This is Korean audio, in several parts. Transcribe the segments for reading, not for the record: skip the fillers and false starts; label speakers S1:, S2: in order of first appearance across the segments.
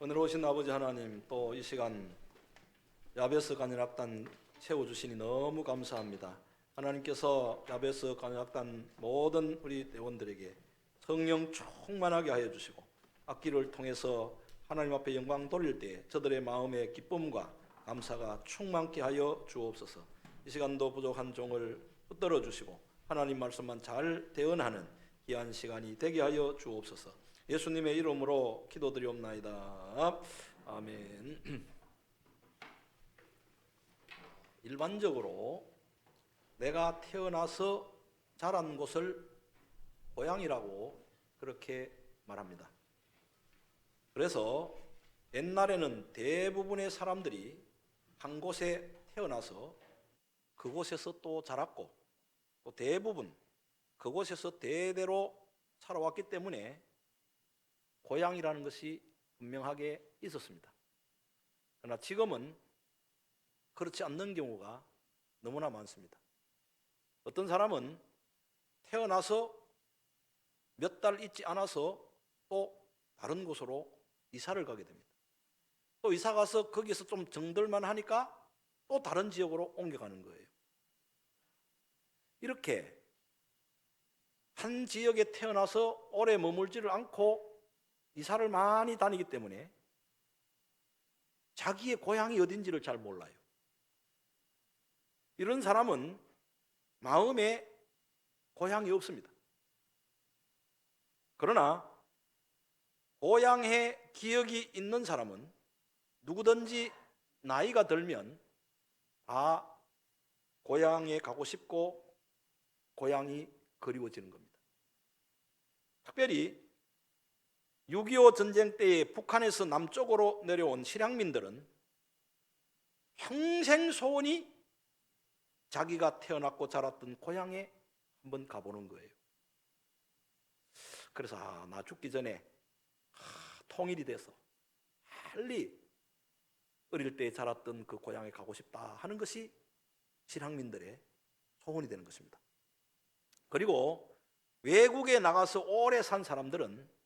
S1: 오늘 오신 아버지 하나님, 또 이 시간 야베스 간현악단 세워주시니 너무 감사합니다. 하나님께서 야베스 간현악단 모든 우리 대원들에게 성령 충만하게 하여 주시고 악기를 통해서 하나님 앞에 영광 돌릴 때 저들의 마음의 기쁨과 감사가 충만케 하여 주옵소서. 이 시간도 부족한 종을 붙들어 주시고 하나님 말씀만 잘 대언하는 귀한 시간이 되게 하여 주옵소서. 예수님의 이름으로 기도드리옵나이다. 아멘. 일반적으로 내가 태어나서 자란 곳을 고향이라고 그렇게 말합니다. 그래서 옛날에는 대부분의 사람들이 한 곳에 태어나서 그곳에서 또 자랐고 또 대부분 그곳에서 대대로 살아왔기 때문에 고향이라는 것이 분명하게 있었습니다. 그러나 지금은 그렇지 않는 경우가 너무나 많습니다. 어떤 사람은 태어나서 몇 달 있지 않아서 또 다른 곳으로 이사를 가게 됩니다. 또 이사 가서 거기서 좀 정들만 하니까 또 다른 지역으로 옮겨가는 거예요. 이렇게 한 지역에 태어나서 오래 머물지를 않고 이사를 많이 다니기 때문에 자기의 고향이 어딘지를 잘 몰라요. 이런 사람은 마음에 고향이 없습니다. 그러나 고향의 기억이 있는 사람은 누구든지 나이가 들면 다 고향에 가고 싶고 고향이 그리워지는 겁니다. 특별히 6.25 전쟁 때에 북한에서 남쪽으로 내려온 실향민들은 평생 소원이 자기가 태어났고 자랐던 고향에 한번 가보는 거예요. 그래서 나 죽기 전에 통일이 돼서 빨리 어릴 때 자랐던 그 고향에 가고 싶다 하는 것이 실향민들의 소원이 되는 것입니다. 그리고 외국에 나가서 오래 산 사람들은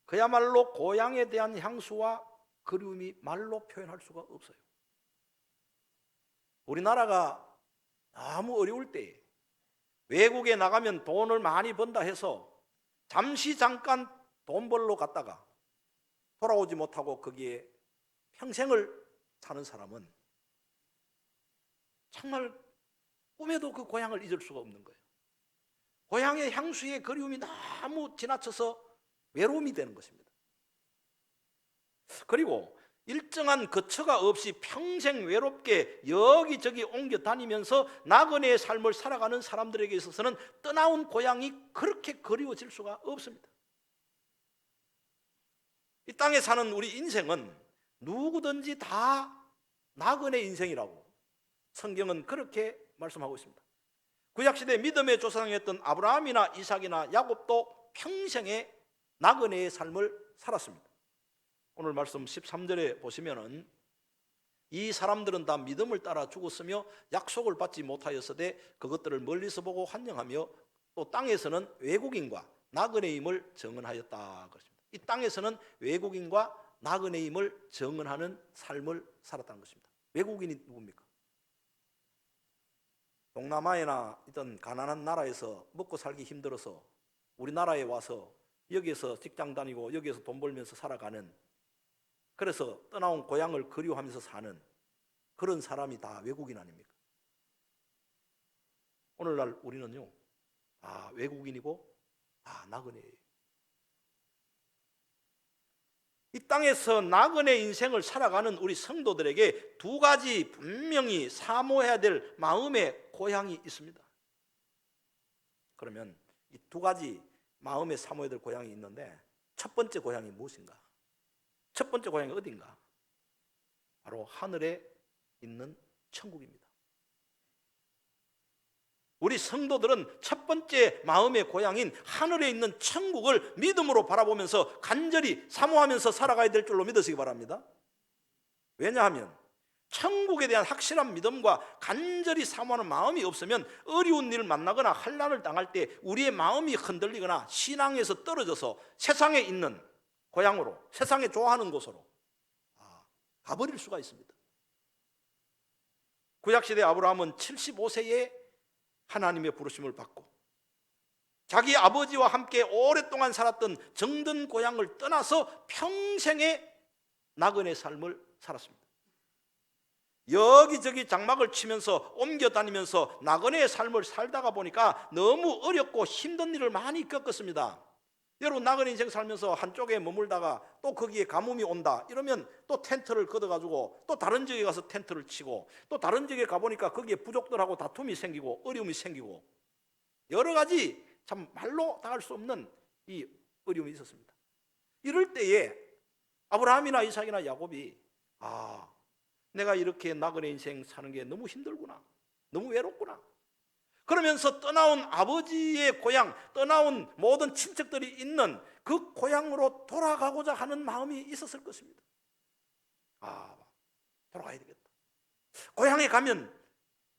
S1: 그야말로 고향에 대한 향수와 그리움이 말로 표현할 수가 없어요. 우리나라가 너무 어려울 때 외국에 나가면 돈을 많이 번다 해서 잠깐 돈 벌러 갔다가 돌아오지 못하고 거기에 평생을 사는 사람은 정말 꿈에도 그 고향을 잊을 수가 없는 거예요. 고향의 향수의 그리움이 너무 지나쳐서 외로움이 되는 것입니다. 그리고 일정한 거처가 없이 평생 외롭게 여기저기 옮겨 다니면서 나그네의 삶을 살아가는 사람들에게 있어서는 떠나온 고향이 그렇게 그리워질 수가 없습니다. 이 땅에 사는 우리 인생은 누구든지 다 나그네 인생이라고 성경은 그렇게 말씀하고 있습니다. 구약시대 믿음의 조상이었던 아브라함이나 이삭이나 야곱도 평생에 나그네의 삶을 살았습니다. 오늘 말씀 13절에 보시면은 이 사람들은 다 믿음을 따라 죽었으며 약속을 받지 못하였으되 그것들을 멀리서 보고 환영하며 또 땅에서는 외국인과 나그네임을 정언하였다 그렇습니다. 이 땅에서는 외국인과 나그네임을 정언하는 삶을 살았다는 것입니다. 외국인이 누굽니까? 동남아에나 이런 가난한 나라에서 먹고 살기 힘들어서 우리나라에 와서 여기에서 직장 다니고 여기에서 돈 벌면서 살아가는, 그래서 떠나온 고향을 그리워하면서 사는 그런 사람이 다 외국인 아닙니까? 오늘날 우리는요, 외국인이고 나그네예요. 이 땅에서 나그네 인생을 살아가는 우리 성도들에게 두 가지 분명히 사모해야 될 마음의 고향이 있습니다. 그러면 이 두 가지 마음에 사모해야 될 고향이 있는데 첫 번째 고향이 무엇인가? 첫 번째 고향이 어딘가? 바로 하늘에 있는 천국입니다. 우리 성도들은 첫 번째 마음의 고향인 하늘에 있는 천국을 믿음으로 바라보면서 간절히 사모하면서 살아가야 될 줄로 믿으시기 바랍니다. 왜냐하면 천국에 대한 확실한 믿음과 간절히 사모하는 마음이 없으면 어려운 일을 만나거나 환난을 당할 때 우리의 마음이 흔들리거나 신앙에서 떨어져서 세상에 있는 고향으로, 세상에 좋아하는 곳으로, 가버릴 수가 있습니다. 구약시대 아브라함은 75세에 하나님의 부르심을 받고 자기 아버지와 함께 오랫동안 살았던 정든 고향을 떠나서 평생의 나그네 삶을 살았습니다. 여기저기 장막을 치면서 옮겨 다니면서 나그네의 삶을 살다가 보니까 너무 어렵고 힘든 일을 많이 겪었습니다. 여러분, 나그네 인생 살면서 한쪽에 머물다가 또 거기에 가뭄이 온다 이러면 또 텐트를 걷어가지고 또 다른 지역에 가서 텐트를 치고 또 다른 지역에 가보니까 거기에 부족들하고 다툼이 생기고 어려움이 생기고 여러 가지 참 말로 다 할 수 없는 이 어려움이 있었습니다. 이럴 때에 아브라함이나 이삭이나 야곱이 내가 이렇게 나그네 인생 사는 게 너무 힘들구나, 너무 외롭구나 그러면서 떠나온 아버지의 고향, 떠나온 모든 친척들이 있는 그 고향으로 돌아가고자 하는 마음이 있었을 것입니다. 돌아가야 되겠다. 고향에 가면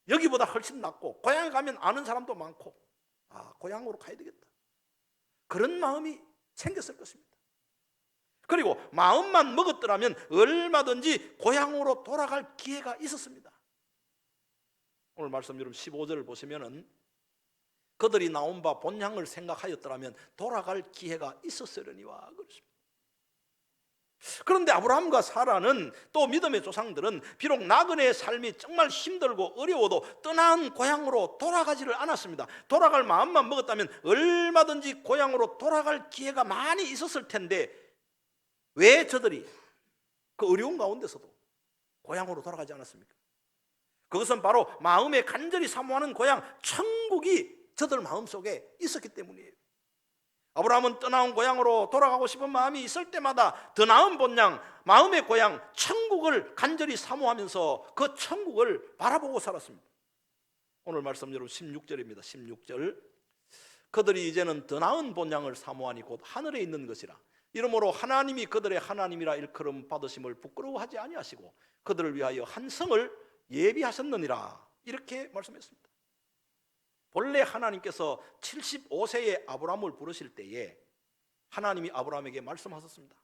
S1: 여기보다 훨씬 낫고 고향에 가면 아는 사람도 많고 고향으로 가야 되겠다. 그런 마음이 생겼을 것입니다. 그리고 마음만 먹었더라면 얼마든지 고향으로 돌아갈 기회가 있었습니다. 오늘 말씀 여러분 15절을 보시면은 그들이 나온 바 본향을 생각하였더라면 돌아갈 기회가 있었으려니와 그렇습니다. 그런데 아브라함과 사라는 또 믿음의 조상들은 비록 나그네의 삶이 정말 힘들고 어려워도 떠난 고향으로 돌아가지를 않았습니다. 돌아갈 마음만 먹었다면 얼마든지 고향으로 돌아갈 기회가 많이 있었을 텐데 왜 저들이 그 어려운 가운데서도 고향으로 돌아가지 않았습니까? 그것은 바로 마음에 간절히 사모하는 고향 천국이 저들 마음속에 있었기 때문이에요. 아브라함은 떠나온 고향으로 돌아가고 싶은 마음이 있을 때마다 더 나은 본향, 마음의 고향 천국을 간절히 사모하면서 그 천국을 바라보고 살았습니다. 오늘 말씀 여러분 16절입니다. 16절 그들이 이제는 더 나은 본향을 사모하니 곧 하늘에 있는 것이라 이러므로 하나님이 그들의 하나님이라 일컬음 받으심을 부끄러워하지 아니하시고 그들을 위하여 한 성을 예비하셨느니라 이렇게 말씀했습니다. 본래 하나님께서 75세의 아브라함을 부르실 때에 하나님이 아브라함에게 말씀하셨습니다.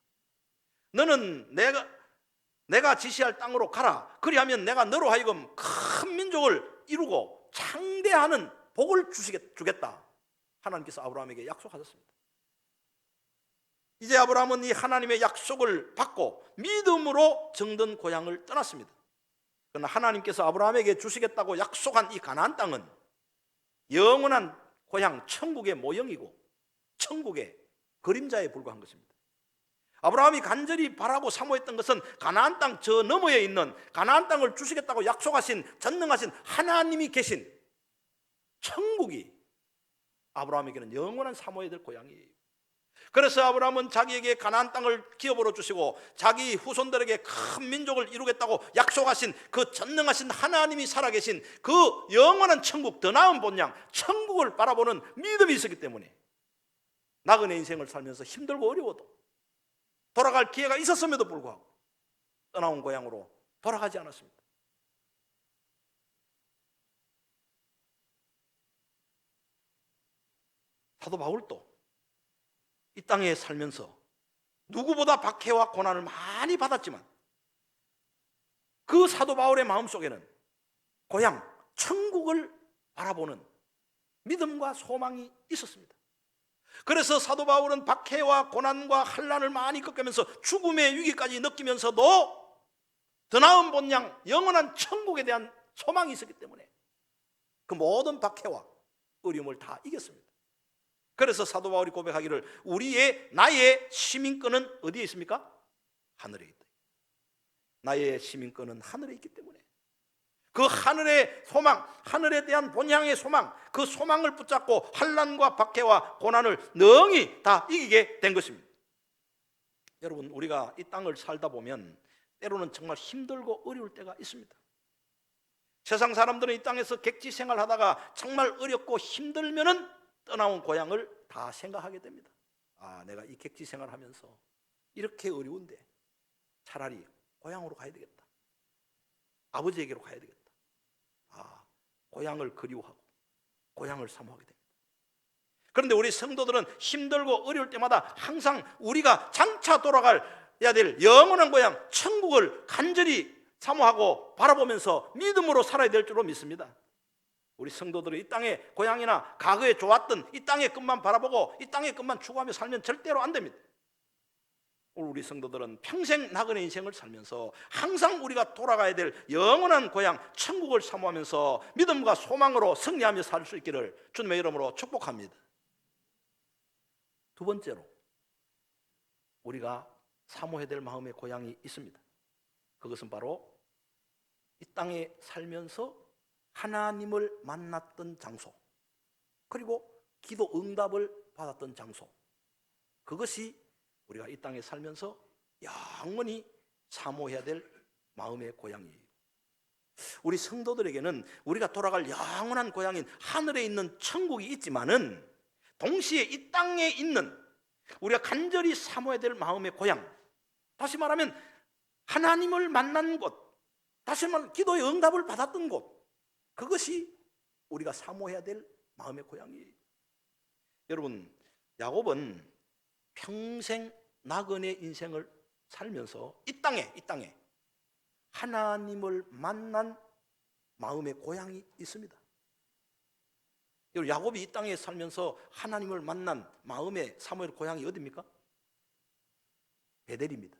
S1: 너는 내가 지시할 땅으로 가라. 그리하면 내가 너로 하여금 큰 민족을 이루고 창대하는 복을 주겠다. 하나님께서 아브라함에게 약속하셨습니다. 이제 아브라함은 이 하나님의 약속을 받고 믿음으로 정든 고향을 떠났습니다. 그러나 하나님께서 아브라함에게 주시겠다고 약속한 이 가나안 땅은 영원한 고향 천국의 모형이고 천국의 그림자에 불과한 것입니다. 아브라함이 간절히 바라고 사모했던 것은 가나안 땅 저 너머에 있는 가나안 땅을 주시겠다고 약속하신 전능하신 하나님이 계신 천국이 아브라함에게는 영원한 사모해야 될 고향이에요. 그래서 아브라함은 자기에게 가나안 땅을 기업으로 주시고 자기 후손들에게 큰 민족을 이루겠다고 약속하신 그 전능하신 하나님이 살아계신 그 영원한 천국, 더 나은 본향 천국을 바라보는 믿음이 있었기 때문에 나그네 인생을 살면서 힘들고 어려워도 돌아갈 기회가 있었음에도 불구하고 떠나온 고향으로 돌아가지 않았습니다. 사도 바울도 이 땅에 살면서 누구보다 박해와 고난을 많이 받았지만 그 사도 바울의 마음속에는 고향 천국을 바라보는 믿음과 소망이 있었습니다. 그래서 사도 바울은 박해와 고난과 환난을 많이 겪으면서 죽음의 위기까지 느끼면서도 더 나은 본향 영원한 천국에 대한 소망이 있었기 때문에 그 모든 박해와 어려움을 다 이겼습니다. 그래서 사도 바울이 고백하기를 나의 시민권은 어디에 있습니까? 하늘에 있다. 나의 시민권은 하늘에 있기 때문에 그 하늘의 소망, 하늘에 대한 본향의 소망, 그 소망을 붙잡고 환난과 박해와 고난을 능히 다 이기게 된 것입니다. 여러분, 우리가 이 땅을 살다 보면 때로는 정말 힘들고 어려울 때가 있습니다. 세상 사람들은 이 땅에서 객지 생활하다가 정말 어렵고 힘들면은 떠나온 고향을 다 생각하게 됩니다. 내가 이 객지 생활하면서 이렇게 어려운데 차라리 고향으로 가야 되겠다. 아버지에게로 가야 되겠다. 고향을 그리워하고 고향을 사모하게 됩니다. 그런데 우리 성도들은 힘들고 어려울 때마다 항상 우리가 장차 돌아갈 될 영원한 고향 천국을 간절히 사모하고 바라보면서 믿음으로 살아야 될 줄로 믿습니다. 우리 성도들이 이 땅의 고향이나 과거에 좋았던 이 땅의 것만 바라보고 이 땅의 것만 추구하며 살면 절대로 안 됩니다. 우리 성도들은 평생 나그네 인생을 살면서 항상 우리가 돌아가야 될 영원한 고향 천국을 사모하면서 믿음과 소망으로 승리하며 살 수 있기를 주님의 이름으로 축복합니다. 두 번째로 우리가 사모해야 될 마음의 고향이 있습니다. 그것은 바로 이 땅에 살면서 하나님을 만났던 장소, 그리고 기도 응답을 받았던 장소, 그것이 우리가 이 땅에 살면서 영원히 사모해야 될 마음의 고향이에요. 우리 성도들에게는 우리가 돌아갈 영원한 고향인 하늘에 있는 천국이 있지만은 동시에 이 땅에 있는 우리가 간절히 사모해야 될 마음의 고향, 다시 말하면 하나님을 만난 곳, 다시 말하면 기도의 응답을 받았던 곳, 그것이 우리가 사모해야 될 마음의 고향이에요. 여러분, 야곱은 평생 나그네 인생을 살면서 이 땅에 하나님을 만난 마음의 고향이 있습니다. 여러분, 야곱이 이 땅에 살면서 하나님을 만난 마음의 사모의 고향이 어디입니까? 베델입니다.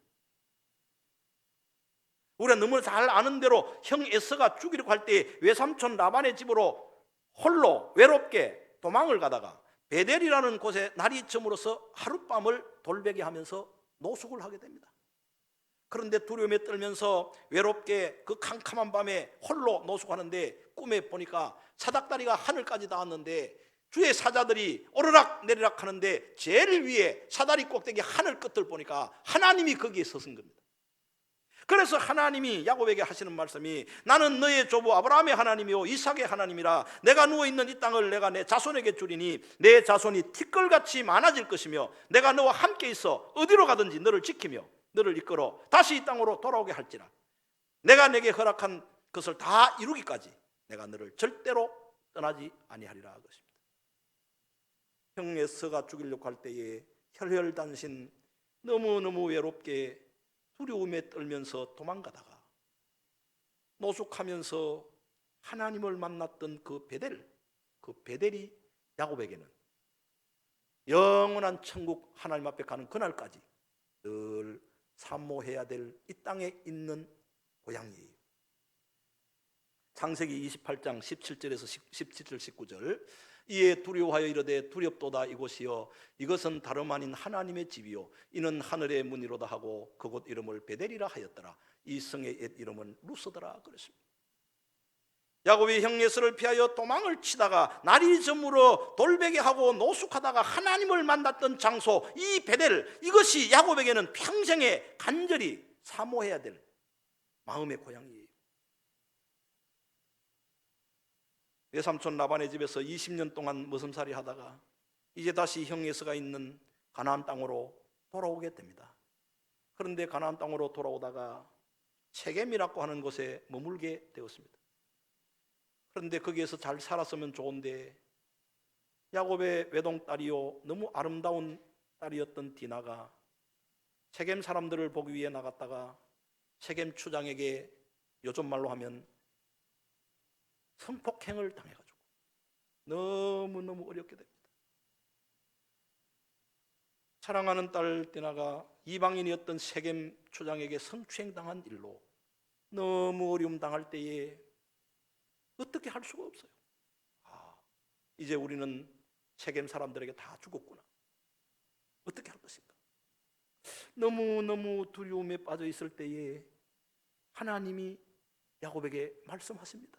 S1: 우리가 너무 잘 아는 대로 형 에서가 죽이려고 할 때 외삼촌 라반의 집으로 홀로 외롭게 도망을 가다가 베델이라는 곳에 날이 저물어서 하룻밤을 돌베개 하면서 노숙을 하게 됩니다. 그런데 두려움에 떨면서 외롭게 그 캄캄한 밤에 홀로 노숙하는데 꿈에 보니까 사닥다리가 하늘까지 닿았는데 주의 사자들이 오르락 내리락 하는데 제일 위에 사다리 꼭대기 하늘 끝을 보니까 하나님이 거기에 서신 겁니다. 그래서 하나님이 야곱에게 하시는 말씀이 나는 너의 조부 아브라함의 하나님이요 이삭의 하나님이라 내가 누워있는 이 땅을 내가 내 자손에게 주리니 내 자손이 티끌같이 많아질 것이며 내가 너와 함께 있어 어디로 가든지 너를 지키며 너를 이끌어 다시 이 땅으로 돌아오게 할지라 내가 내게 허락한 것을 다 이루기까지 내가 너를 절대로 떠나지 아니하리라 것입니다. 형 에서가 죽이려고 할 때에 혈혈단신 너무너무 외롭게 두려움에 떨면서 도망가다가 노숙하면서 하나님을 만났던 그 베델이 야곱에게는 영원한 천국 하나님 앞에 가는 그날까지 늘 사모해야 될 이 땅에 있는 고향이에요. 창세기 28장 17절에서 17절 19절 이에 두려워하여 이르되 두렵도다 이곳이여 이것은 다름 아닌 하나님의 집이요 이는 하늘의 문이로다 하고 그곳 이름을 베델이라 하였더라 이 성의 옛 이름은 루스더라 그랬습니다. 야곱이 형 에서를 피하여 도망을 치다가 날이 저물어 돌베개하고 노숙하다가 하나님을 만났던 장소 이 베델, 이것이 야곱에게는 평생에 간절히 사모해야 될 마음의 고향이에요. 외삼촌 라반의 집에서 20년 동안 머슴살이 하다가 이제 다시 형 에서가 있는 가나안 땅으로 돌아오게 됩니다. 그런데 가나안 땅으로 돌아오다가 세겜이라고 하는 곳에 머물게 되었습니다. 그런데 거기에서 잘 살았으면 좋은데 야곱의 외동딸이요 너무 아름다운 딸이었던 디나가 세겜 사람들을 보기 위해 나갔다가 세겜 추장에게 요즘 말로 하면 성폭행을 당해가지고 너무너무 어렵게 됩니다. 사랑하는 딸 디나가 이방인이었던 세겜 추장에게 성추행당한 일로 너무 어려움 당할 때에 어떻게 할 수가 없어요. 이제 우리는 세겜 사람들에게 다 죽었구나. 어떻게 할 것인가. 너무너무 두려움에 빠져 있을 때에 하나님이 야곱에게 말씀하십니다.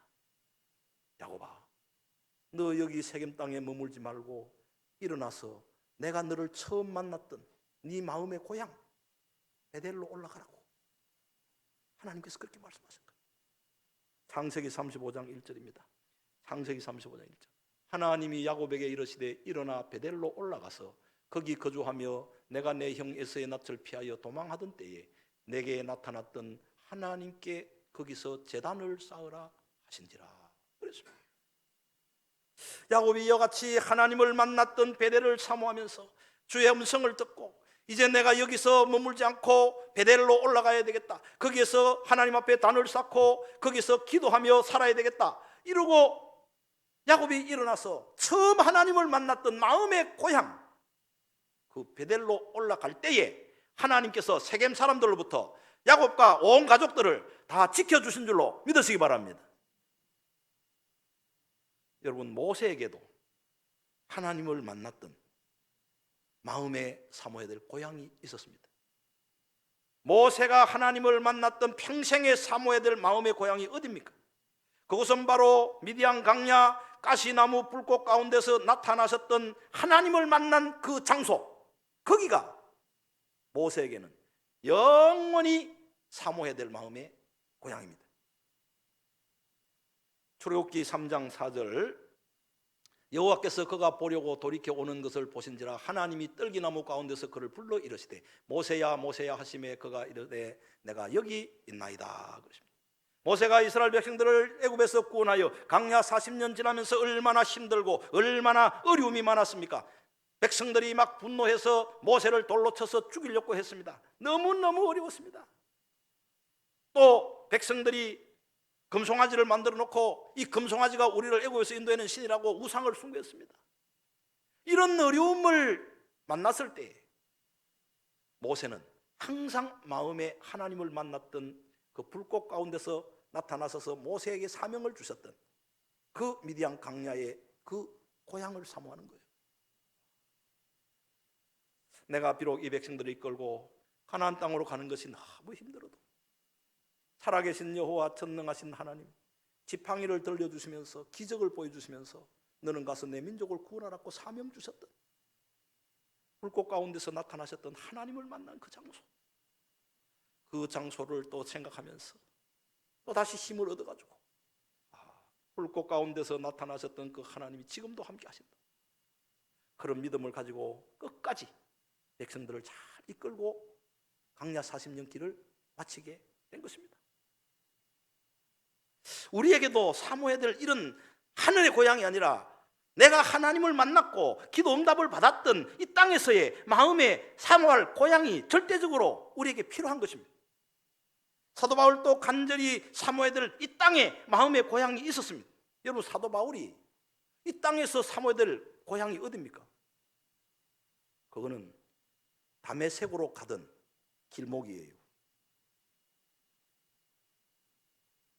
S1: 야곱아, 너 여기 세겜 땅에 머물지 말고 일어나서 내가 너를 처음 만났던 네 마음의 고향 베델로 올라가라고 하나님께서 그렇게 말씀하신 거예요. 창세기 35장 1절입니다. 창세기 35장 1절. 하나님이 야곱에게 이르시되 일어나 베델로 올라가서 거기 거주하며 내가 내 형 에서의 낯을 피하여 도망하던 때에 내게 나타났던 하나님께 거기서 제단을 쌓으라 하신지라 그랬습니다. 야곱이 이와 같이 하나님을 만났던 베델을 사모하면서 주의 음성을 듣고 이제 내가 여기서 머물지 않고 베델로 올라가야 되겠다. 거기에서 하나님 앞에 단을 쌓고 거기서 기도하며 살아야 되겠다. 이러고 야곱이 일어나서 처음 하나님을 만났던 마음의 고향, 그 베델로 올라갈 때에 하나님께서 세겜 사람들로부터 야곱과 온 가족들을 다 지켜주신 줄로 믿으시기 바랍니다. 여러분, 모세에게도 하나님을 만났던 마음에 사모해야 될 고향이 있었습니다. 모세가 하나님을 만났던 평생에 사모해야 될 마음의 고향이 어디입니까? 그것은 바로 미디안 강야 가시나무 불꽃 가운데서 나타나셨던 하나님을 만난 그 장소, 거기가 모세에게는 영원히 사모해야 될 마음의 고향입니다. 출애굽기 3장 4절, 여호와께서 그가 보려고 돌이켜 오는 것을 보신지라 하나님이 떨기나무 가운데서 그를 불러 이르시되 모세야 모세야 하시매 그가 이르되 내가 여기 있나이다 그러십니다. 모세가 이스라엘 백성들을 애굽에서 구원하여 광야 40년 지나면서 얼마나 힘들고 얼마나 어려움이 많았습니까? 백성들이 막 분노해서 모세를 돌로 쳐서 죽이려고 했습니다. 너무너무 어려웠습니다. 또 백성들이 금송아지를 만들어 놓고 이 금송아지가 우리를 애굽에서 인도하는 신이라고 우상을 숭배했습니다. 이런 어려움을 만났을 때 모세는 항상 마음에 하나님을 만났던 그 불꽃 가운데서 나타나셔서 모세에게 사명을 주셨던 그 미디안 강야의 그 고향을 사모하는 거예요. 내가 비록 이 백성들을 이끌고 가나안 땅으로 가는 것이 너무 힘들어도 살아계신 여호와 전능하신 하나님, 지팡이를 들려주시면서 기적을 보여주시면서 너는 가서 내 민족을 구원하라고 사명 주셨던 불꽃 가운데서 나타나셨던 하나님을 만난 그 장소, 그 장소를 또 생각하면서 또 다시 힘을 얻어가지고 불꽃 가운데서 나타나셨던 그 하나님이 지금도 함께 하신다, 그런 믿음을 가지고 끝까지 백성들을 잘 이끌고 광야 40년 길을 마치게 된 것입니다. 우리에게도 사모해야 될 이런 하늘의 고향이 아니라 내가 하나님을 만났고 기도 응답을 받았던 이 땅에서의 마음의 사모할 고향이 절대적으로 우리에게 필요한 것입니다. 사도 바울도 간절히 사모해야 될 이 땅에 마음의 고향이 있었습니다. 여러분, 사도 바울이 이 땅에서 사모해야 될 고향이 어디입니까? 그거는 다메섹으로 가던 길목이에요.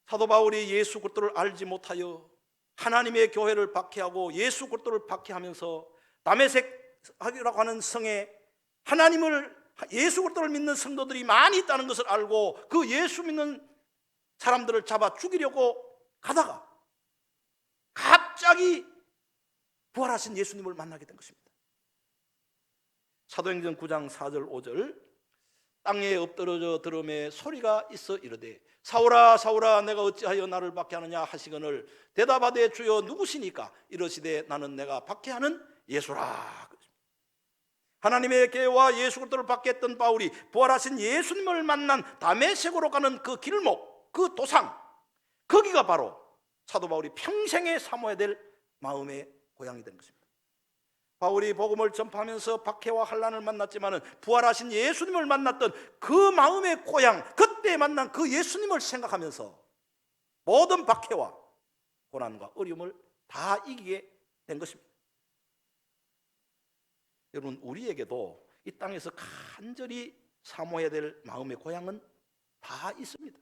S1: 사도 바울이 예수 그리스도를 알지 못하여 하나님의 교회를 박해하고 예수 그리스도를 박해하면서 다메섹이라고 하는 성에 하나님을, 예수 그리스도를 믿는 성도들이 많이 있다는 것을 알고 그 예수 믿는 사람들을 잡아 죽이려고 가다가 갑자기 부활하신 예수님을 만나게 된 것입니다. 사도행전 9장 4절 5절, 땅에 엎드러져 들음에 소리가 있어 이르되 사울아 사울아 내가 어찌하여 나를 박해하느냐 하시거늘 대답하되 주여 누구시니까? 이르시되 나는 내가 박해하는 예수라. 하나님의 계와 예수 그리스도를 박해했던 바울이 부활하신 예수님을 만난 다메섹으로 가는 그 길목, 그 도상, 거기가 바로 사도 바울이 평생에 사모해야 될 마음의 고향이 된 것입니다. 바울이 복음을 전파하면서 박해와 환난을 만났지만 부활하신 예수님을 만났던 그 마음의 고향, 그때 만난 그 예수님을 생각하면서 모든 박해와 고난과 어려움을 다 이기게 된 것입니다. 여러분, 우리에게도 이 땅에서 간절히 사모해야 될 마음의 고향은 다 있습니다.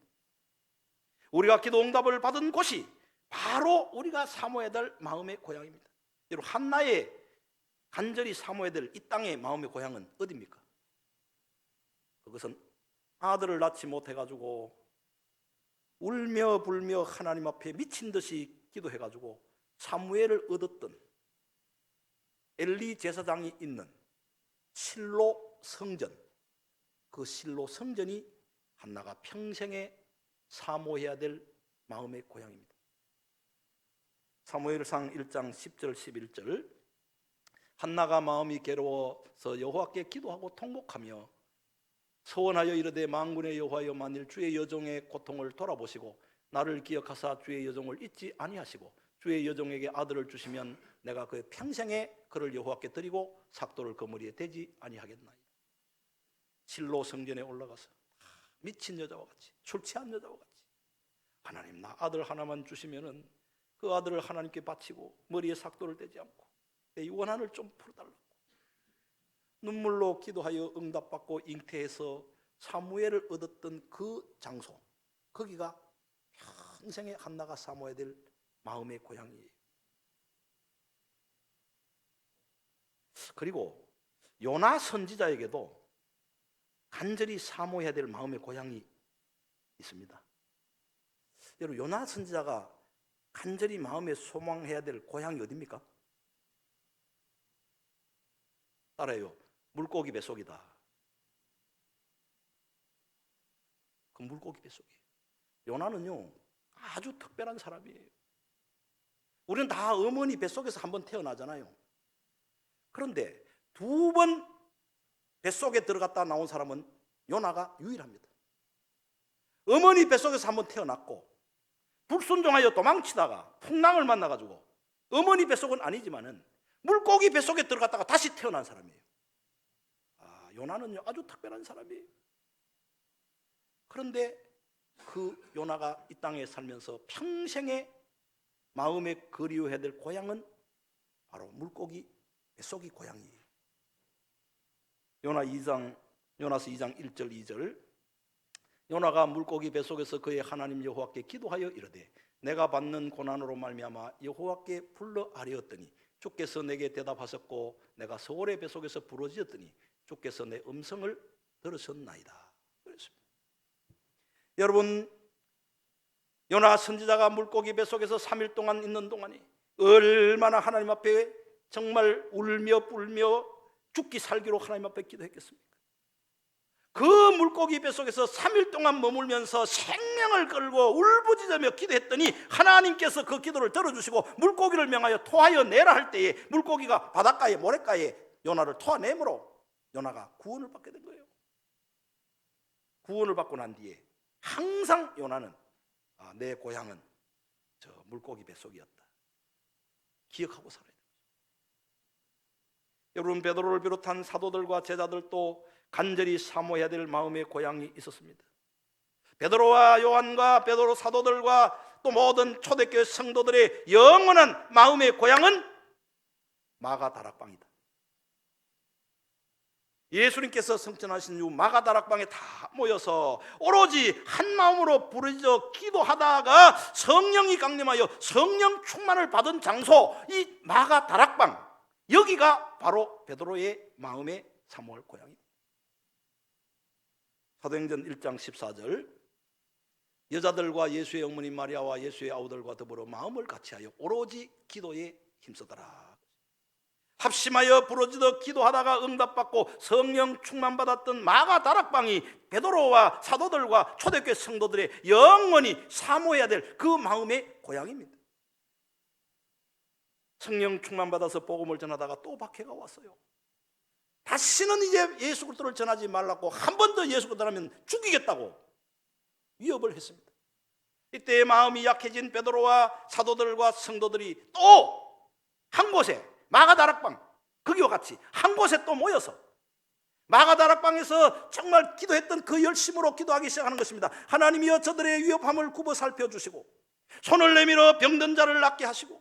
S1: 우리가 기도 응답을 받은 곳이 바로 우리가 사모해야 될 마음의 고향입니다. 여러분, 한나의 간절히 사모해야 될 이 땅의 마음의 고향은 어디입니까? 그것은 아들을 낳지 못해가지고 울며 불며 하나님 앞에 미친 듯이 기도해가지고 사무엘을 얻었던 엘리 제사장이 있는 실로 성전, 그 실로 성전이 한나가 평생에 사모해야 될 마음의 고향입니다. 사무엘상 1장 10절 11절, 한나가 마음이 괴로워서 여호와께 기도하고 통곡하며 소원하여 이르되 만군의 여호와여 만일 주의 여종의 고통을 돌아보시고 나를 기억하사 주의 여종을 잊지 아니하시고 주의 여종에게 아들을 주시면 내가 그의 평생에 그를 여호와께 드리고 삭도를 그머리에 대지 아니하겠나이다. 실로 성전에 올라가서 미친 여자와 같이, 술 취한 여자와 같이, 하나님 나 아들 하나만 주시면은 그 아들을 하나님께 바치고 머리에 삭도를 떼지 않고 내 원한을 좀 풀어달라고 눈물로 기도하여 응답받고 잉태해서 사무엘을 얻었던 그 장소, 거기가 평생에 한나가 사모해야 될 마음의 고향이에요. 그리고 요나 선지자에게도 간절히 사모해야 될 마음의 고향이 있습니다. 여러분, 요나 선지자가 간절히 마음에 소망해야 될 고향이 어디입니까? 따라해요. 물고기 뱃속이다. 그 물고기 뱃속이에요. 요나는요 아주 특별한 사람이에요. 우리는 다 어머니 뱃속에서 한번 태어나잖아요. 그런데 두 번 뱃속에 들어갔다 나온 사람은 요나가 유일합니다. 어머니 뱃속에서 한번 태어났고 불순종하여 도망치다가 풍랑을 만나가지고 어머니 뱃속은 아니지만은 물고기 뱃속에 들어갔다가 다시 태어난 사람이에요. 요나는요 아주 특별한 사람이에요. 그런데 그 요나가 이 땅에 살면서 평생에 마음에 그리워해야 될 고향은 바로 물고기 뱃속이 고향이에요. 요나서 2장 1절 2절 요나가 물고기 뱃속에서 그의 하나님 여호와께 기도하여 이르되 내가 받는 고난으로 말미암아 여호와께 불러 아뢰었더니 주께서 내게 대답하셨고 내가 서울의 뱃속에서 부르짖었더니 주께서 내 음성을 들으셨나이다. 그랬습니다. 여러분, 요나 선지자가 물고기 뱃속에서 3일 동안 있는 동안에 얼마나 하나님 앞에 정말 울며 불며 죽기 살기로 하나님 앞에 기도했겠습니까? 그 물고기 뱃속에서 3일 동안 머물면서 생명을 걸고 울부짖으며 기도했더니 하나님께서 그 기도를 들어주시고 물고기를 명하여 토하여 내라 할 때에 물고기가 바닷가에 모래가에 요나를 토하내므로 요나가 구원을 받게 된 거예요. 구원을 받고 난 뒤에 항상 요나는 내 고향은 저 물고기 뱃속이었다 기억하고 살아야 됩니다. 여러분, 베드로를 비롯한 사도들과 제자들도 간절히 사모해야 될 마음의 고향이 있었습니다. 베드로와 요한과 베드로 사도들과 또 모든 초대교회 성도들의 영원한 마음의 고향은 마가다락방이다. 예수님께서 성천하신 후 마가다락방에 다 모여서 오로지 한 마음으로 부르짖어 기도하다가 성령이 강림하여 성령 충만을 받은 장소, 이 마가다락방, 여기가 바로 베드로의 마음의 사모할 고향입니다. 사도행전 1장 14절 여자들과 예수의 어머니 마리아와 예수의 아우들과 더불어 마음을 같이하여 오로지 기도에 힘쓰더라. 합심하여 부르짖어 기도하다가 응답받고 성령 충만받았던 마가다락방이 베드로와 사도들과 초대교회 성도들의 영원히 사모해야 될 그 마음의 고향입니다. 성령 충만받아서 복음을 전하다가 또 박해가 왔어요. 다시는 이제 예수 그리스도를 전하지 말라고, 한 번 더 예수 그리스도를 하면 죽이겠다고 위협을 했습니다. 이때 마음이 약해진 베드로와 사도들과 성도들이 또 한 곳에, 마가다락방, 거기와 같이 한 곳에 또 모여서 마가다락방에서 정말 기도했던 그 열심으로 기도하기 시작하는 것입니다. 하나님이여 저들의 위협함을 굽어 살펴주시고 손을 내밀어 병든 자를 낫게 하시고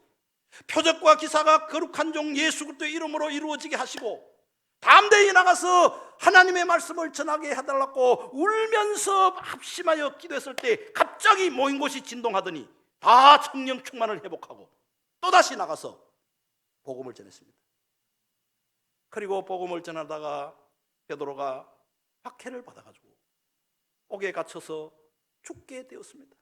S1: 표적과 기사가 거룩한 종 예수 그리스도의 이름으로 이루어지게 하시고 담대히 나가서 하나님의 말씀을 전하게 해달라고 울면서 합심하여 기도했을 때 갑자기 모인 곳이 진동하더니 다 성령 충만을 회복하고 또다시 나가서 복음을 전했습니다. 그리고 복음을 전하다가 베드로가 박해를 받아가지고 옥에 갇혀서 죽게 되었습니다.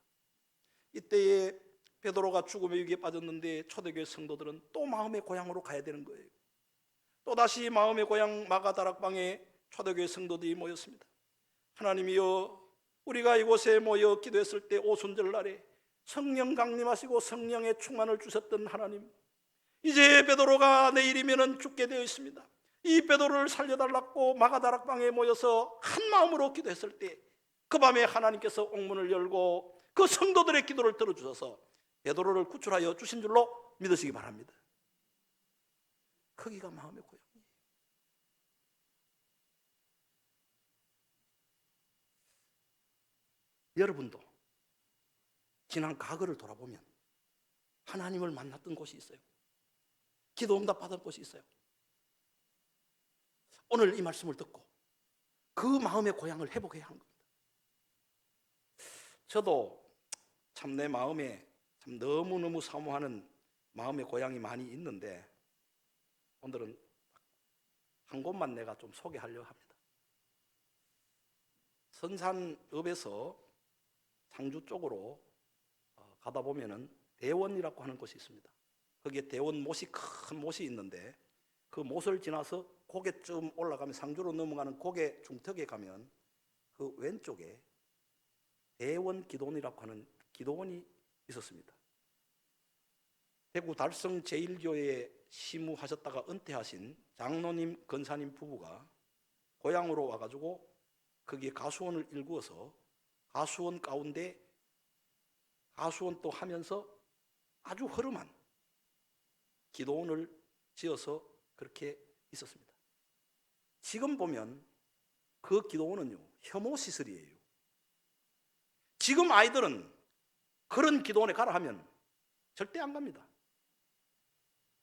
S1: 이때에 베드로가 죽음의 위기에 빠졌는데 초대교회 성도들은 또 마음의 고향으로 가야 되는 거예요. 또다시 마음의 고향 마가다락방에 초대교회 성도들이 모였습니다. 하나님이여, 우리가 이곳에 모여 기도했을 때 오순절날에 성령 강림하시고 성령의 충만을 주셨던 하나님, 이제 베드로가 내일이면 죽게 되어 있습니다. 이 베드로를 살려달라고 마가다락방에 모여서 한 마음으로 기도했을 때 그 밤에 하나님께서 옥문을 열고 그 성도들의 기도를 들어주셔서 베드로를 구출하여 주신 줄로 믿으시기 바랍니다. 거기가 마음의 고향이에요. 여러분도 지난 과거를 돌아보면 하나님을 만났던 곳이 있어요. 기도 응답 받은 곳이 있어요. 오늘 이 말씀을 듣고 그 마음의 고향을 회복해야 하는 겁니다. 저도 참 내 마음에 참 너무너무 사모하는 마음의 고향이 많이 있는데 오늘은 한 곳만 내가 좀 소개하려고 합니다. 선산읍에서 상주 쪽으로 가다 보면은 대원이라고 하는 곳이 있습니다. 거기에 대원 못이 큰 못이 있는데 그 못을 지나서 고개쯤 올라가면 상주로 넘어가는 고개 중턱에 가면 그 왼쪽에 대원 기도원이라고 하는 기도원이 있었습니다. 대구 달성 제1교회에 시무하셨다가 은퇴하신 장로님 권사님 부부가 고향으로 와가지고 거기에 가수원을 일구어서 가수원 가운데 가수원도 하면서 아주 허름한 기도원을 지어서 그렇게 있었습니다. 지금 보면 그 기도원은요 혐오 시설이에요. 지금 아이들은 그런 기도원에 가라 하면 절대 안 갑니다.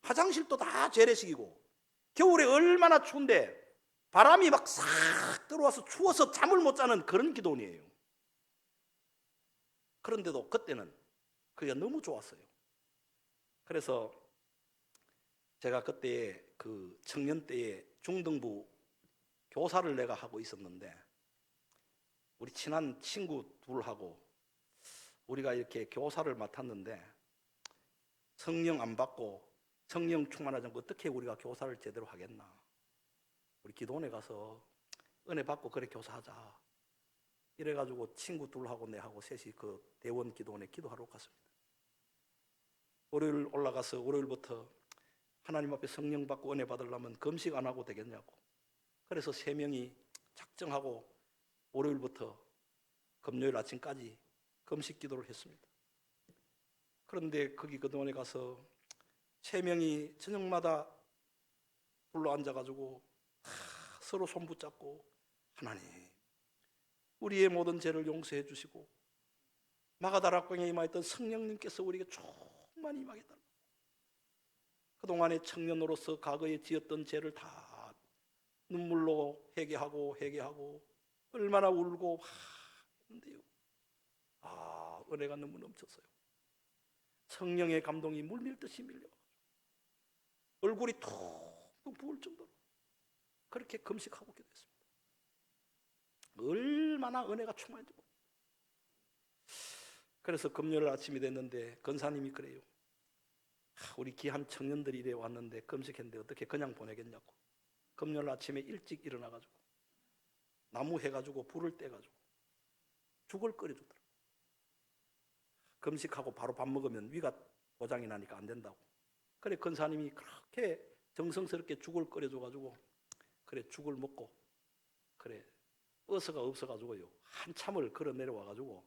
S1: 화장실도 다 재래식이고 겨울에 얼마나 추운데 바람이 막 싹 들어와서 추워서 잠을 못 자는 그런 기도원이에요. 그런데도 그때는 그게 너무 좋았어요. 그래서 제가 그때 그 청년 때에 중등부 교사를 내가 하고 있었는데 우리 친한 친구 둘하고 우리가 이렇게 교사를 맡았는데 성령 안 받고 성령 충만하지 않고 어떻게 우리가 교사를 제대로 하겠나. 우리 기도원에 가서 은혜 받고 그래 교사하자. 이래가지고 친구 둘하고 내하고 셋이 그 대원 기도원에 기도하러 갔습니다. 월요일 올라가서 월요일부터 하나님 앞에 성령 받고 은혜 받으려면 금식 안 하고 되겠냐고. 그래서 3명이 작정하고 월요일부터 금요일 아침까지 금식 기도를 했습니다. 그런데 거기 기도원에 가서 3명이 저녁마다 불러 앉아가지고 서로 손 붙잡고 하나님 우리의 모든 죄를 용서해 주시고 마가다락방에 임하였던 성령님께서 우리에게 충만히 임하게 달라고 그동안의 청년으로서 과거에 지었던 죄를 다 눈물로 회개하고 얼마나 울고 했는데요. 은혜가 너무 넘쳤어요. 성령의 감동이 물밀듯이 밀려 얼굴이 퉁퉁 부을 정도로 그렇게 금식하고 기도했습니다. 얼마나 은혜가 충만한지 모릅니다. 그래서 금요일 아침이 됐는데 권사님이 그래요. 우리 귀한 청년들이 이래 왔는데 금식했는데 어떻게 그냥 보내겠냐고. 금요일 아침에 일찍 일어나가지고 나무 해가지고 불을 떼가지고 죽을 끓여주더라고요. 금식하고 바로 밥 먹으면 위가 고장이 나니까 안 된다고. 그래 권사님이 그렇게 정성스럽게 죽을 끓여줘가지고 그래 죽을 먹고 그래 버스가 없어가지고요 한참을 걸어 내려와가지고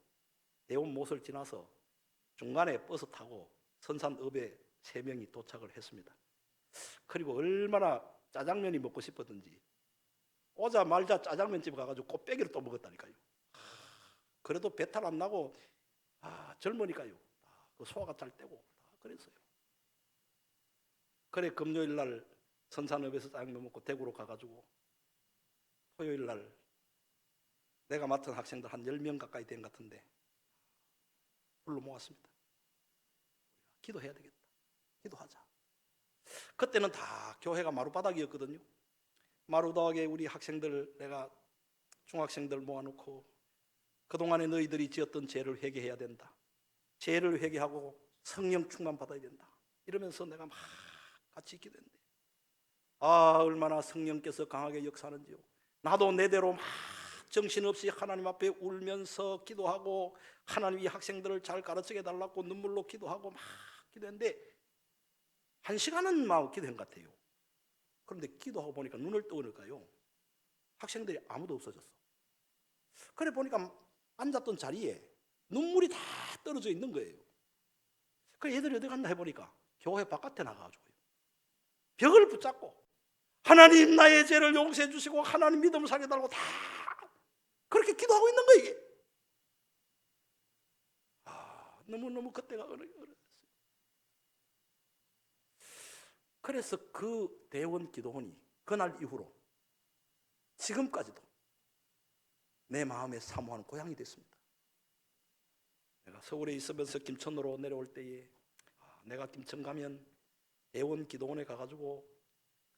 S1: 대원 못을 지나서 중간에 버스 타고 선산읍에 3명이 도착을 했습니다. 그리고 얼마나 짜장면이 먹고 싶었던지 오자말자 짜장면집 가가지고 꽃배기를 또 먹었다니까요. 그래도 배탈 안 나고 젊으니까요 그 소화가 잘 되고 그랬어요. 그래 금요일 날 선산읍에서 짜장면 먹고 대구로 가가지고 토요일 날 내가 맡은 학생들 한 10명 가까이 된 것 같은데 불러 모았습니다. 기도해야 되겠다. 기도하자. 그때는 다 교회가 마루바닥이었거든요. 마루바닥에 우리 학생들 내가 중학생들 모아놓고 그동안에 너희들이 지었던 죄를 회개해야 된다. 죄를 회개하고 성령 충만 받아야 된다. 이러면서 내가 막 같이 기도했는데 얼마나 성령께서 강하게 역사하는지요. 나도 내대로 막 정신없이 하나님 앞에 울면서 기도하고 하나님 이 학생들을 잘 가르치게 달라고 눈물로 기도하고 막 기도했는데 1시간은 막 기도한 것 같아요. 그런데 기도하고 보니까 눈을 떠오니까요 학생들이 아무도 없어졌어. 그래 보니까 앉았던 자리에 눈물이 다 떨어져 있는 거예요. 그 애들이 어디 갔나 해보니까 교회 바깥에 나가가지고요 벽을 붙잡고 하나님 나의 죄를 용서해 주시고 하나님 믿음을 살게 달라고 다 그렇게 기도하고 있는 거예요. 이게 너무너무 그때가 어려웠어요. 그래서 그 대원 기도원이 그날 이후로 지금까지도 내 마음에 사모하는 고향이 됐습니다. 내가 서울에 있으면서 김천으로 내려올 때에 내가 김천 가면 대원 기도원에 가가지고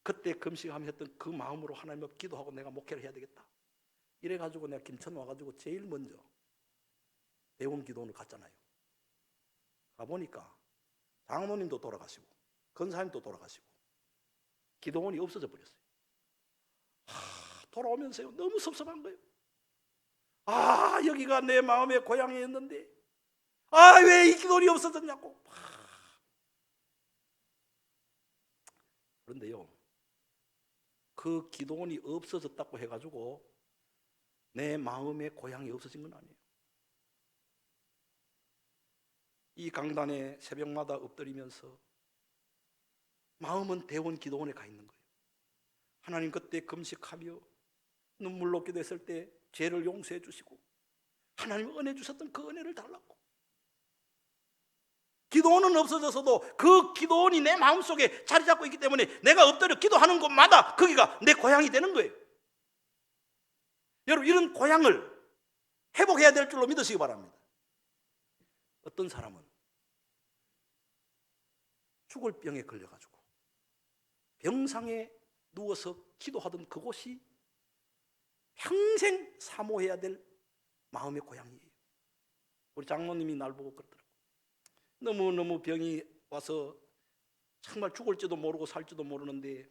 S1: 그때 금식하며 했던 그 마음으로 하나님 앞 기도하고 내가 목회를 해야 되겠다. 이래가지고 내가 김천 와가지고 제일 먼저 대원 기도원을 갔잖아요. 가보니까 장로님도 돌아가시고 권사님도 돌아가시고 기도원이 없어져 버렸어요. 돌아오면서요 너무 섭섭한 거예요. 여기가 내 마음의 고향이었는데 왜 이 기도원이 없어졌냐고. 그런데요 그 기도원이 없어졌다고 해가지고 내 마음의 고향이 없어진 건 아니에요. 이 강단에 새벽마다 엎드리면서 마음은 대원 기도원에 가 있는 거예요. 하나님 그때 금식하며 눈물로 기도했을 때 죄를 용서해 주시고 하나님 은혜 주셨던 그 은혜를 달라고. 기도원은 없어졌어도 그 기도원이 내 마음속에 자리 잡고 있기 때문에 내가 엎드려 기도하는 곳마다 거기가 내 고향이 되는 거예요. 여러분 이런 고향을 회복해야 될 줄로 믿으시기 바랍니다. 어떤 사람은 죽을 병에 걸려가지고 병상에 누워서 기도하던 그곳이 평생 사모해야 될 마음의 고향이에요. 우리 장로님이 날 보고 그러더라고요. 너무너무 병이 와서 정말 죽을지도 모르고 살지도 모르는데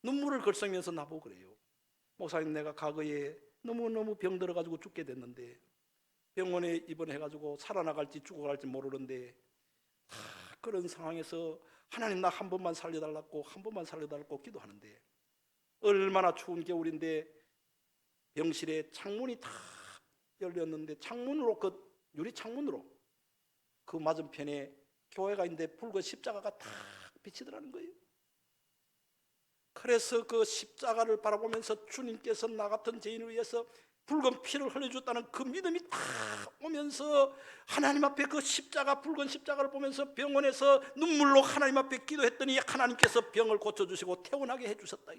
S1: 눈물을 글썽이면서 나보고 그래요. 목사님 내가 과거에 너무너무 병들어가지고 죽게 됐는데 병원에 입원해가지고 살아나갈지 죽어갈지 모르는데 그런 상황에서 하나님 나 한 번만 살려달라고 한 번만 살려달라고 기도하는데 얼마나 추운 겨울인데 병실에 창문이 다 열렸는데 창문으로 그 유리 창문으로 그 맞은편에 교회가 있는데 붉은 십자가가 다 비치더라는 거예요. 그래서 그 십자가를 바라보면서 주님께서 나 같은 죄인을 위해서 붉은 피를 흘려줬다는 그 믿음이 다 오면서 하나님 앞에 그 십자가 붉은 십자가를 보면서 병원에서 눈물로 하나님 앞에 기도했더니 하나님께서 병을 고쳐주시고 퇴원하게 해주셨다.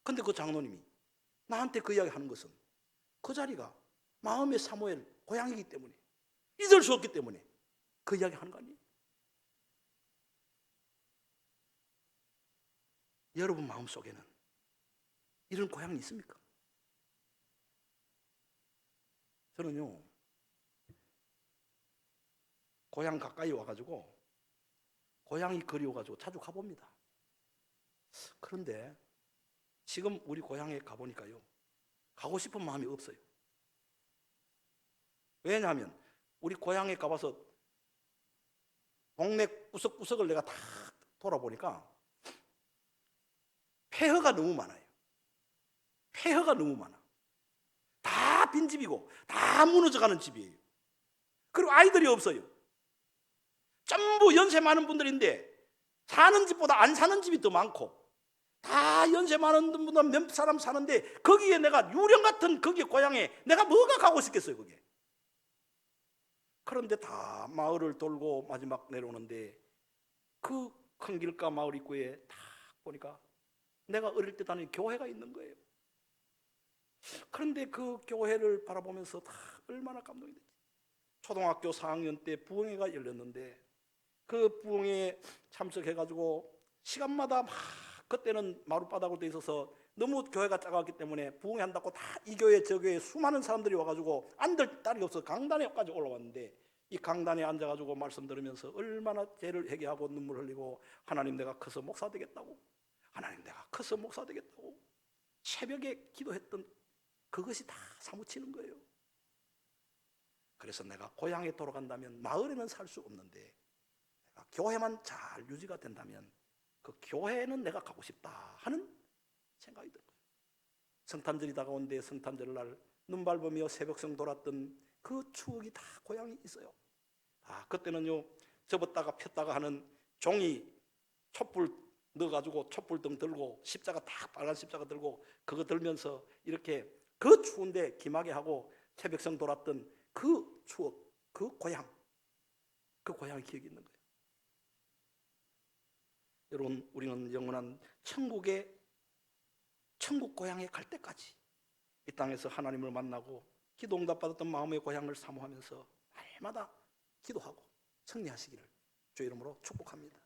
S1: 근데 그 장로님이 나한테 그 이야기 하는 것은 그 자리가 마음의 사모엘 고향이기 때문에 잊을 수 없기 때문에 그 이야기 하는 거 아니에요? 여러분 마음속에는 이런 고향이 있습니까? 저는요 고향 가까이 와가지고 고향이 그리워가지고 자주 가봅니다. 그런데 지금 우리 고향에 가보니까요 가고 싶은 마음이 없어요. 왜냐하면 우리 고향에 가봐서 동네 구석구석을 내가 다 돌아보니까 폐허가 너무 많아요. 폐허가 너무 많아. 다 빈집이고 다 무너져가는 집이에요. 그리고 아이들이 없어요. 전부 연세 많은 분들인데 사는 집보다 안 사는 집이 더 많고 다 연세 많은 분보다 몇 사람 사는데 거기에 내가 유령 같은 거기 고향에 내가 뭐가 가고 싶겠어요 그게. 그런데 다 마을을 돌고 마지막 내려오는데 그 큰 길가 마을 입구에 딱 보니까 내가 어릴 때 다니는 교회가 있는 거예요. 그런데 그 교회를 바라보면서 다 얼마나 감동이 됐지. 초등학교 4학년 때 부흥회가 열렸는데 그 부흥회에 참석해가지고 시간마다 막 그때는 마룻바닥으로 돼 있어서 너무 교회가 작았기 때문에 부흥회 한다고 다 이 교회 저 교회 수많은 사람들이 와가지고 앉을 딸이 없어 강단에까지 올라왔는데 이 강단에 앉아가지고 말씀 들으면서 얼마나 죄를 회개하고 눈물 흘리고 하나님 내가 커서 목사 되겠다고 하나님 내가 커서 목사 되겠다고 새벽에 기도했던 그것이 다 사무치는 거예요. 그래서 내가 고향에 돌아간다면 마을에는 살 수 없는데 내가 교회만 잘 유지가 된다면 그 교회는 내가 가고 싶다 하는 생각이 든 거예요. 성탄절이 다가오는데 성탄절 날 눈 밟으며 새벽성 돌았던 그 추억이 다 고향에 있어요. 그때는요 접었다가 폈다가 하는 종이 촛불 넣어가지고 촛불등 들고 십자가 딱 빨간 십자가 들고 그거 들면서 이렇게 그 추운데 기막에 하고 새벽성 돌았던 그 추억 그 고향의 기억이 있는 거예요. 여러분, 우리는 영원한 천국 고향에 갈 때까지 이 땅에서 하나님을 만나고 기도 응답받았던 마음의 고향을 사모하면서 날마다 기도하고 승리하시기를 주 이름으로 축복합니다.